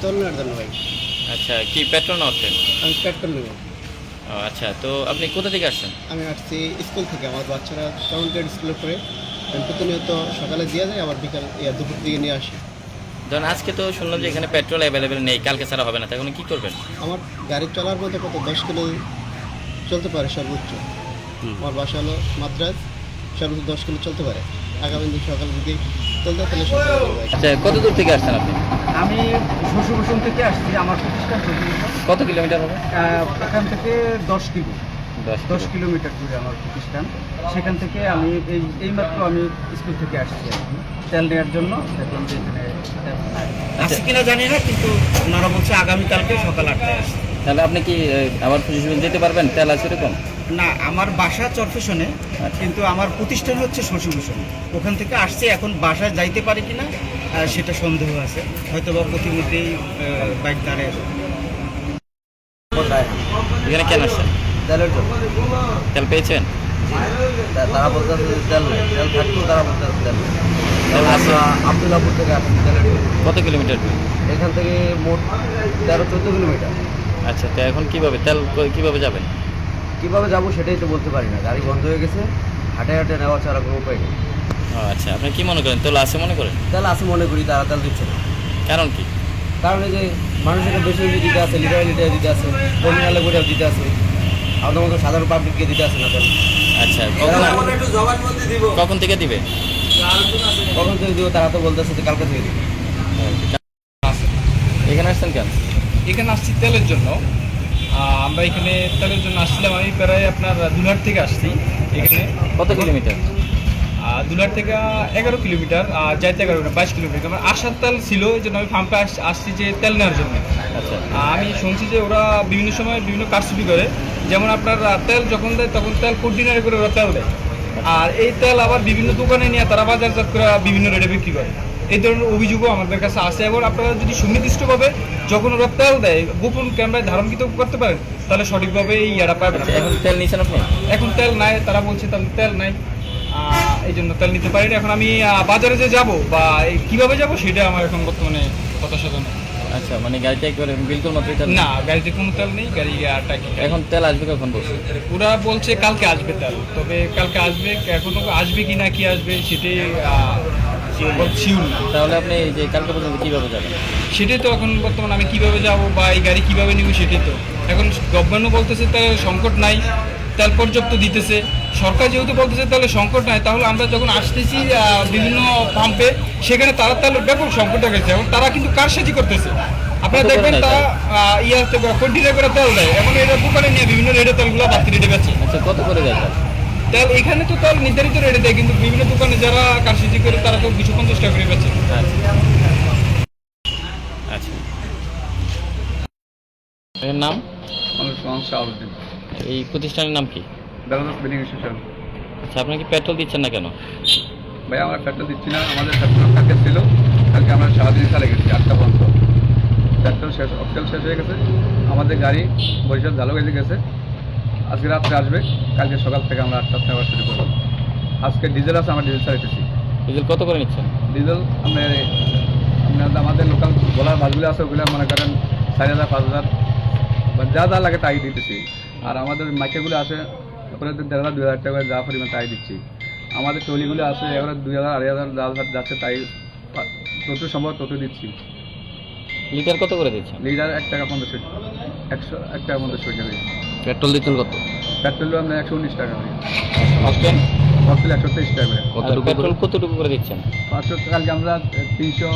তেল নেওয়ার জন্য ভাই। আচ্ছা, কি পেট্রোল না অকটেন? আমি পেট্রোল নেব। ও আচ্ছা, তো আপনি কোথা থেকে আসছেন? আমি আসছি স্কুল থেকে। আমার বাচ্চারা কাউন্টেড স্কুলে পড়ে। আমি প্রতিনিয়ত সকালে দিয়ে যাই, আবার বিকাল দুপুর দিকে নিয়ে আসি। ধরুন আজকে তো শুনলাম যে এখানে পেট্রোল অ্যাভেলেবেল নেই, কালকে ছাড়া হবে না, তখন কি করবেন? আমার গাড়ি চলার মধ্যে কত 10 কিলো চলতে পারে সর্বোচ্চ। আমার বাসা হলো মাদ্রাজ, সর্বোচ্চ 10 কিলো চলতে পারে। আগামী দিন সকাল যদি চলতে তাহলে সকালে যাবো। আচ্ছা, কত দূর থেকে আসছেন আপনি? আমি শ্বশুরবাসন থেকে আসছি। আমার প্রতিষ্ঠান কত কিলোমিটার হবে? এখান থেকে 10 কিলোমিটার। কিলোমিটার দূরে আমার প্রতিষ্ঠান। সেখান থেকে আমি এইমাত্র আমি স্কুল থেকে আসছি আর কি, তেল নেওয়ার জন্য। দেখলাম যে এখানে আসছে কিনা জানি না, কিন্তু ওনারা বলছে আগামীকালকে সকাল 8টায় আসছে। তাহলে আপনি কি আবার পজিশন যেতে পারবেন? তেল আছে এরকম? না, আমার বাসা চরফেশনে, কিন্তু আমার প্রতিষ্ঠান হচ্ছে শ্বশুরবাসনে। ওখান থেকে আসছে, এখন বাসায় যাইতে পারে কিনা সেটা সন্দেহ আছে। হয়তো বা প্রতিমধ্যেই বাইক দাঁড়িয়ে আসবে। এখানে কেন আসছেন? তেলের জন্য। তেল পেয়েছেন? তারা বলতেছে যে তেল নেই, তেল থাকলেও তারা বলতেছে তেল নেই। তেল আছে? আব্দুল্লাপুর থেকে আসছি তেলের জন্য। কত কিলোমিটার দূর? এখান থেকে মোট 13-14 কিলোমিটার। আচ্ছা, তো এখন কিভাবে তেল কিভাবে যাবেন? কীভাবে যাবো সেটাই তো বলতে পারি না, গাড়ি বন্ধ হয়ে গেছে। হাঁটে হাঁটে নেওয়া ছাড়া কোনো উপায় নেই। ও আচ্ছা, আপনি কি মনে করেন তেল আছে মনে করেন? তেল আছে মনে করি, তারা তেল দিচ্ছে না। কারণ কি? কারণ এই যে মানুষের বেশি বেশি দিতে আছে, লিটারে দিতে আছে, টার্মিনালে করে দিতে আছে, আমাদের মতো সাধারণ পাবলিককে দিতে আছে না তেল। আচ্ছা, কখন থেকে দিবে? কখন থেকে দিব তারা তো বলতেছে যে কালকে থেকে দিবে। এখানে আসছেন কেন? এখানে আসছি তেলের জন্য। আমরা এখানে তেলের জন্য আসছিলাম। আমি প্রায় আপনার দুলার থেকে আসছি এখানে। কত কিলোমিটার? দুলার থেকে 11 কিলোমিটার, যাইতে 11 না 22 কিলোমিটার। আমার আসার তেল ছিল, এই জন্য আমি পাম্পে আসছি যে তেল নেওয়ার জন্য। আচ্ছা, আমি শুনছি যে ওরা বিভিন্ন সময় বিভিন্ন কারচুপি করে। যেমন আপনার তেল যখন দেয় তখন তেল কন্টেনারে করে ওরা তেল দেয়, আর এই তেল আবার বিভিন্ন দোকানে নিয়ে তারা বাজারজাত করে বিভিন্ন রেটে বিক্রি করে। এই ধরনের অভিযোগও আমাদের কাছে আসে। এবং আপনারা যদি সুনির্দিষ্টভাবে যখন ওরা তেল দেয় গোপন ক্যামেরায় ধারণকৃত করতে পারেন, তাহলে সঠিকভাবে এই ইয়ারা পাবেন। এখন তেল নিয়েছেন আপনি? এখন তেল নাই, তারা বলছে তাহলে তেল নাই, এই জন্য তেল নিতে পারিনি। এখন আমি বাজারে যে যাব বা কিভাবে যাব সেটা আমার এখন বর্তমানে কথা সাজানো। আচ্ছা, মানে গাড়িটা একেবারে বিলকুল মাত্রই তেল না, গাড়িতে কোনো তেল নেই, গাড়ি টাকি। এখন তেল আসবে কখন বলছে? ওরা বলছে কালকে আসবে তেল, তবে কালকে আসবে, এখনো আসবে কি না কি আসবে সেটাই শিওর না। তাহলে আপনি এই যে কালকে পর্যন্ত কিভাবে যাবেন? সেটাই তো এখন বর্তমানে আমি কিভাবে যাব বা এই গাড়ি কিভাবে নিব সেটাই তো। এখন গভর্নমেন্টও বলতেছে তেল সংকট নাই, তেল পর্যাপ্ত দিতেছে। সরকার যেহেতু বলতেছে তাহলে সংকট নাই, তাহলে আমরা যখন আসতেছি বিভিন্ন পাম্পে, সেখানে তারা তেলের ব্যাপক সংকট গেছে। এবং তারা কিন্তু কারসাজি করতেছে। আপনারা দেখবেন তারা কন্টিনিউ করে তেল দেয়, এখন এটা দোকানে নিয়ে বিভিন্ন রেটে তেলগুলো বাড়তি রেটে বেচে। আচ্ছা, কত করে যায় তেল এখানে তো তেল নির্ধারিত রেটে দেয়, কিন্তু বিভিন্ন দোকানে যারা কারসাজি করে তারা তো 250 টাকা করে বেচে। আচ্ছা, এর নাম? শাহাবুদ্দিন। এই প্রতিষ্ঠানের নাম কি? বেলাদাস বিলিং স্টেশন। আচ্ছা, আপনি কি পেট্রোল দিচ্ছেন না কেন? ভাই আমরা পেট্রোল দিচ্ছি না, আমাদের পেট্রোল কালকে ছিল, কালকে আমরা সারাদিন চালে গেছি 8টা পর্যন্ত। পেট্রোল শেষ, অক্টেল শেষ হয়ে গেছে। আমাদের গাড়ি বরিশাল ঝালকাঠি গেছে, আজকে রাত্রে আসবে, কালকে সকাল থেকে আমরা 8টা থেকে আবার শুরু করবো। আজকে ডিজেল আছে, আমরা ডিজেল চালাইতেছি। ডিজেল কত করে নিচ্ছেন? ডিজেল আমাদের লোকাল বলার বাসগুলো আছে, ওগুলো মনে করেন 4,000 5,000 বা যা যা লাগে তাই দিতেছি। আর আমাদের মাইকেগুলো আছে ওপরে 1,500 2,000 টাকা যা পরিমাণ তাই দিচ্ছি। আমাদের ট্রলিগুলো আছে এবার 2,000 2,500 যা যাচ্ছে তাই যত সম্ভব তত দিচ্ছি। লিটার কত করে দিচ্ছেন? লিটার 1 টাকা 50 1 টাকা 50 টাকা। পেট্রোল দিচ্ছেন কত? পেট্রোল আমরা 119 টাকা করি। অকটেন? অকটেন 123 টাকা করে। পেট্রোল কতটুকু করে দিচ্ছেন? 500 কালকে আমরা 300